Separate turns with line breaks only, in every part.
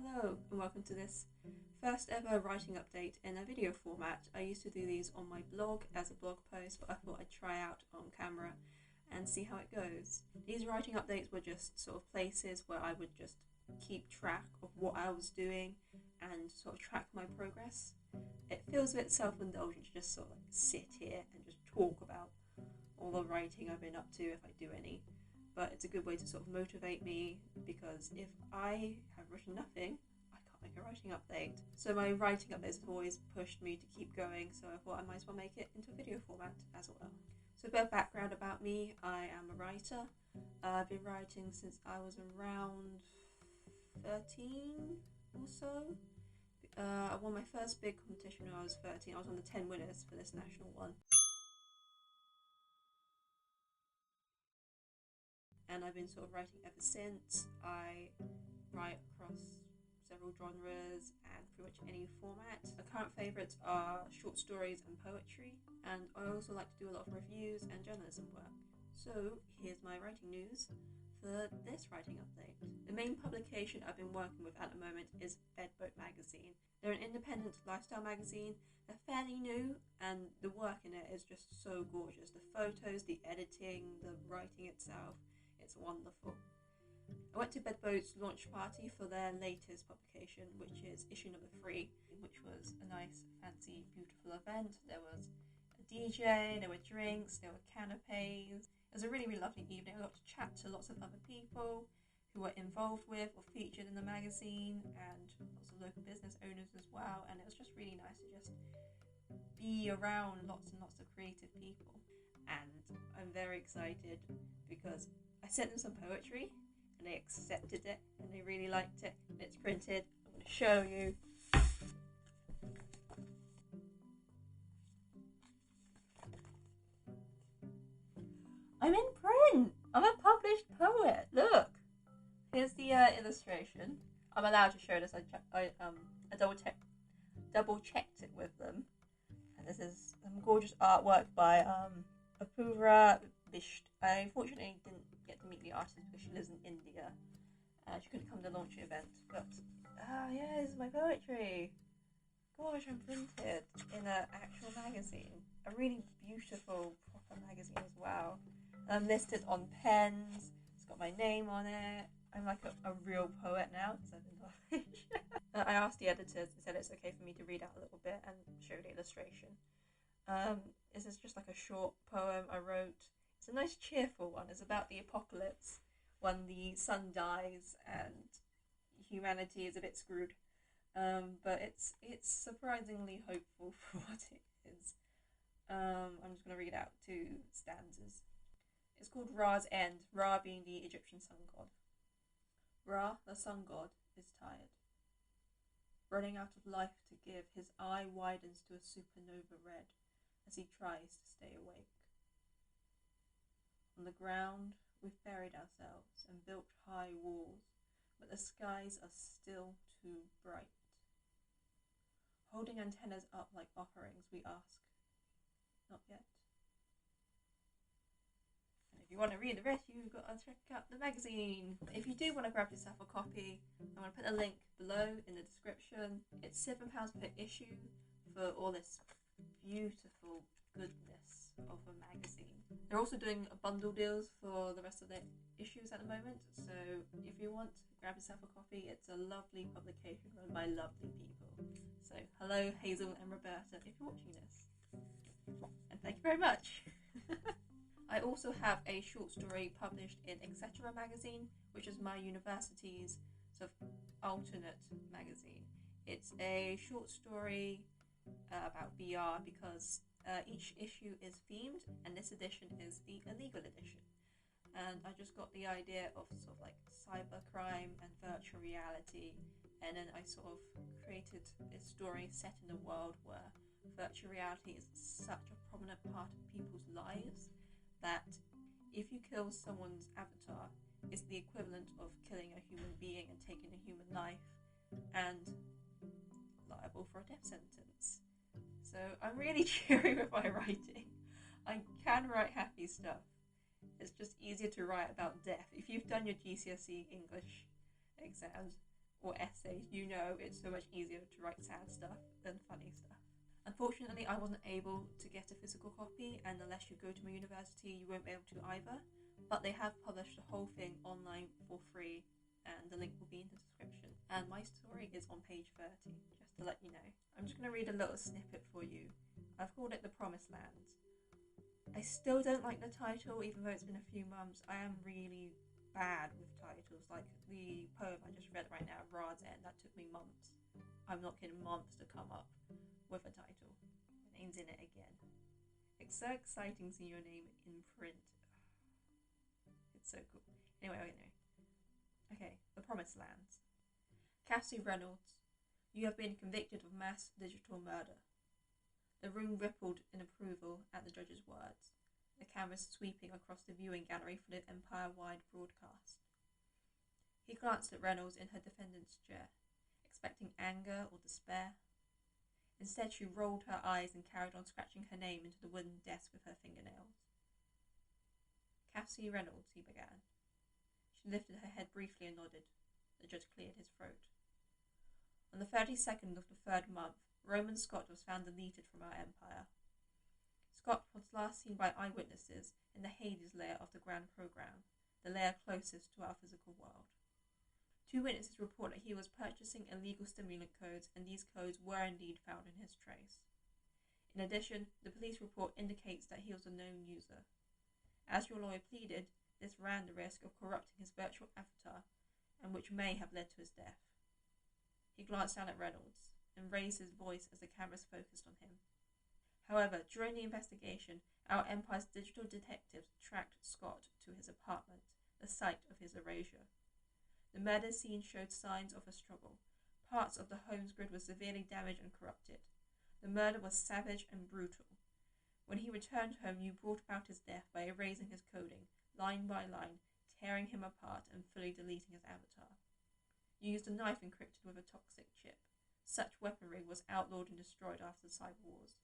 Hello and welcome to this first ever writing update in a video format. I used to do these on my blog as a blog post, but I thought I'd try out on camera and see how it goes. These writing updates were just sort of places where I would just keep track of what I was doing and sort of track my progress. It feels a bit self-indulgent to just sort of sit here and just talk about all the writing I've been up to if I do any. But it's a good way to sort of motivate me, because if I have written nothing, I can't make a writing update. So my writing updates have always pushed me to keep going, so I thought I might as well make it into a video format as well. So a bit of background about me: I am a writer. I've been writing since I was around 13 or so. I won my first big competition when I was 13. I was one of the 10 winners for this national one. And I've been sort of writing ever since. I write across several genres and pretty much any format. My current favourites are short stories and poetry, and I also like to do a lot of reviews and journalism work. So here's my writing news for this writing update. The main publication I've been working with at the moment is BedBoat Magazine. They're an independent lifestyle magazine. They're fairly new, and the work in it is just so gorgeous. The photos, the editing, the writing itself, it's wonderful. I went to BedBoat's launch party for their latest publication, which is issue number 3, which was a nice, fancy, beautiful event. There was a DJ, there were drinks, there were canapes. It was a really, really lovely evening. I got to chat to lots of other people who were involved with or featured in the magazine, and lots of local business owners as well. And it was just really nice to just be around lots and lots of creative people. And I'm very excited because I sent them some poetry and they accepted it and they really liked it, and it's printed. I'm going to show you. I'm in print! I'm a published poet! Look! Here's the illustration. I'm allowed to show this. I double checked it with them. And this is some gorgeous artwork by Apura Bisht. I unfortunately didn't get to meet the artist because she lives in India. She couldn't come to the launch event, but yeah, this is my poetry. Gosh, I'm printed in an actual magazine. A really beautiful, proper magazine as well. I'm listed on pens. It's got my name on it. I'm like a real poet now because I've been published. I asked the editors and said it's okay for me to read out a little bit and show the illustration. This is just like a short poem I wrote. It's a nice cheerful one. It's about the apocalypse, when the sun dies and humanity is a bit screwed. But it's surprisingly hopeful for what it is. I'm just going to read out 2 stanzas. It's called Ra's End, Ra being the Egyptian sun god. Ra, the sun god, is tired. Running out of life to give, his eye widens to a supernova red as he tries to stay awake. On the ground, we've buried ourselves and built high walls, but the skies are still too bright. Holding antennas up like offerings, we ask, not yet. And if you want to read the rest, you've got to check out the magazine. If you do want to grab yourself a copy, I'm going to put a link below in the description. It's £7 per issue for all this beautiful goodness of a magazine. They're also doing bundle deals for the rest of the issues at the moment, so if you want, grab yourself a copy. It's a lovely publication run by lovely people. So hello Hazel and Roberta if you're watching this, and thank you very much. I also have a short story published in Etc. Magazine, which is my university's sort of alternate magazine. It's a short story about VR, because each issue is themed, and this edition is the illegal edition. And I just got the idea of sort of like cybercrime and virtual reality, and then I sort of created this story set in a world where virtual reality is such a prominent part of people's lives that if you kill someone's avatar, it's the equivalent of killing a human being and taking a human life, and liable for a death sentence. So I'm really cheery with my writing. I can write happy stuff. It's just easier to write about death. If you've done your GCSE English exams, or essays, you know it's so much easier to write sad stuff than funny stuff. Unfortunately, I wasn't able to get a physical copy, and unless you go to my university, you won't be able to either. But they have published the whole thing online for free, and the link will be in the description. And my story is on page 30, just to let you know. I'm just going to read a little snippet for you. I've called it The Promised Land. I still don't like the title, even though it's been a few months. I am really bad with titles. Like the poem I just read right now, Rad's End, that took me months. I'm not kidding, months to come up with a title. My name's in it again. It's so exciting seeing your name in print. It's so cool. Anyway. Okay, The Promised Land. Cassie Reynolds, you have been convicted of mass digital murder. The room rippled in approval at the judge's words, the cameras sweeping across the viewing gallery for the empire-wide broadcast. He glanced at Reynolds in her defendant's chair, expecting anger or despair. Instead, she rolled her eyes and carried on scratching her name into the wooden desk with her fingernails. Cassie Reynolds, he began. She lifted her head briefly and nodded. The judge cleared his throat. On the 32nd of the 3rd month, Roman Scott was found deleted from our empire. Scott was last seen by eyewitnesses in the Hades layer of the Grand Program, the layer closest to our physical world. 2 witnesses report that he was purchasing illegal stimulant codes, and these codes were indeed found in his trace. In addition, the police report indicates that he was a known user. As your lawyer pleaded, this ran the risk of corrupting his virtual avatar, and which may have led to his death. He glanced down at Reynolds and raised his voice as the cameras focused on him. However, during the investigation, our empire's digital detectives tracked Scott to his apartment, the site of his erasure. The murder scene showed signs of a struggle. Parts of the home's grid were severely damaged and corrupted. The murder was savage and brutal. When he returned home, you brought about his death by erasing his coding, line by line, tearing him apart and fully deleting his avatar. You used a knife encrypted with a toxic chip. Such weaponry was outlawed and destroyed after the cyber wars.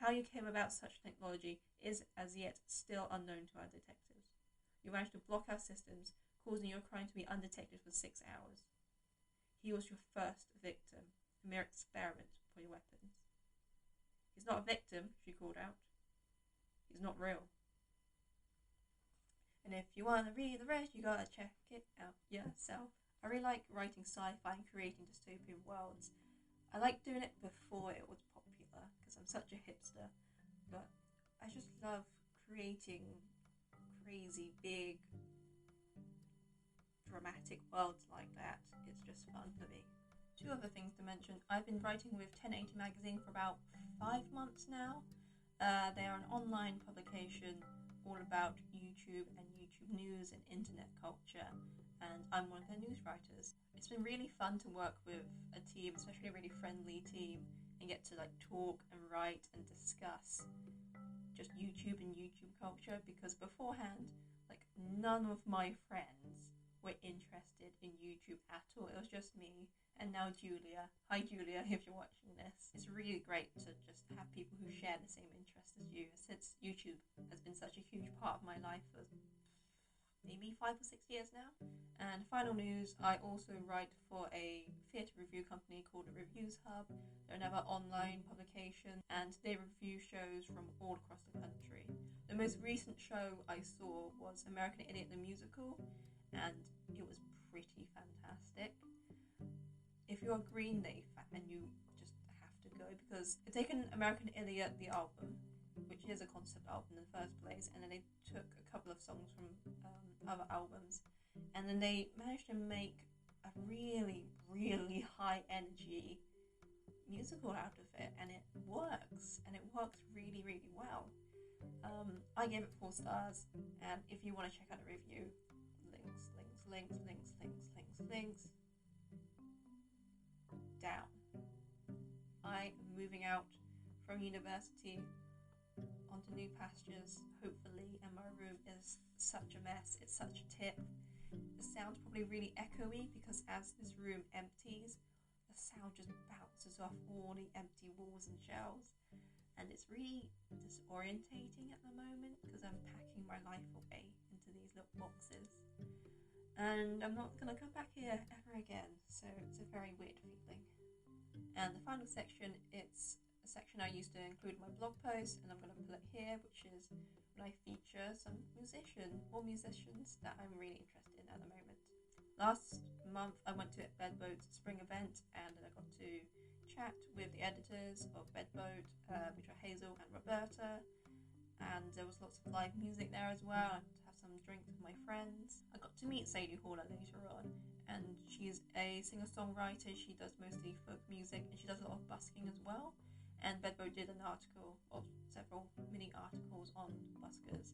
How you came about such technology is as yet still unknown to our detectives. You managed to block our systems, causing your crime to be undetected for 6 hours. He was your first victim, a mere experiment for your weapons. He's not a victim, she called out. He's not real. And if you want to read the rest, you gotta check it out yourself. I really like writing sci-fi and creating dystopian worlds. I liked doing it before it was popular, because I'm such a hipster, but I just love creating crazy, big, dramatic worlds like that. It's just fun for me. 2 other things to mention. I've been writing with TenEighty Magazine for about 5 months now. They are an online publication all about YouTube and YouTube news and internet culture, and I'm one of their news writers. It's been really fun to work with a team, especially a really friendly team, and get to talk and write and discuss just YouTube and YouTube culture, because beforehand, none of my friends were interested in YouTube at all. It was just me, and now Julia. Hi Julia, if you're watching this. It's really great to just have people who share the same interests as you, since YouTube has been such a huge part of my life for maybe 5 or 6 years now. And final news, I also write for a theatre review company called Reviews Hub. They're another online publication, and they review shows from all across the country. The most recent show I saw was American Idiot the Musical, and it was pretty fantastic. If you're a Green Day fan, you just have to go, because they've taken American Idiot the album, which is a concept album in the first place, and then they took a couple of songs from other albums, and then they managed to make a really, really high energy musical out of it, and it works really, really well. I gave it 4 stars, and if you want to check out a review, links down. I am moving out from university onto new pastures, hopefully, and my room is such a mess, it's such a tip. The sound's probably really echoey, because as this room empties, the sound just bounces off all the empty walls and shelves, and it's really disorientating at the moment, because I'm packing my life away into these little boxes. and I'm not going to come back here ever again, so it's a very weird feeling. And the final section, it's a section I used to include in my blog post, and I'm going to put it here, which is when I feature some musicians that I'm really interested in at the moment. Last month I went to BedBoat's spring event, and I got to chat with the editors of BedBoat, which are Hazel and Roberta, and there was lots of live music there as well. I got to have some drinks with my friends. I got to meet Sadie Haller later on, and she's a singer-songwriter. She does mostly folk music, and she does a lot of busking as well. And BedBoat did an article, or several mini articles on buskers,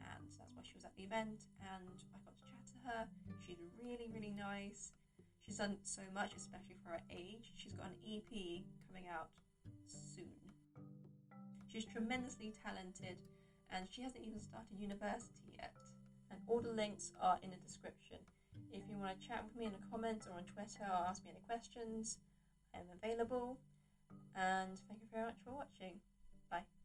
and that's why she was at the event, and I got to chat to her. She's really, really nice. She's done so much, especially for her age. She's got an EP coming out soon. She's tremendously talented, and she hasn't even started university yet. And all the links are in the description. If you want to chat with me in the comments or on Twitter or ask me any questions, I am available. And thank you very much for watching. Bye.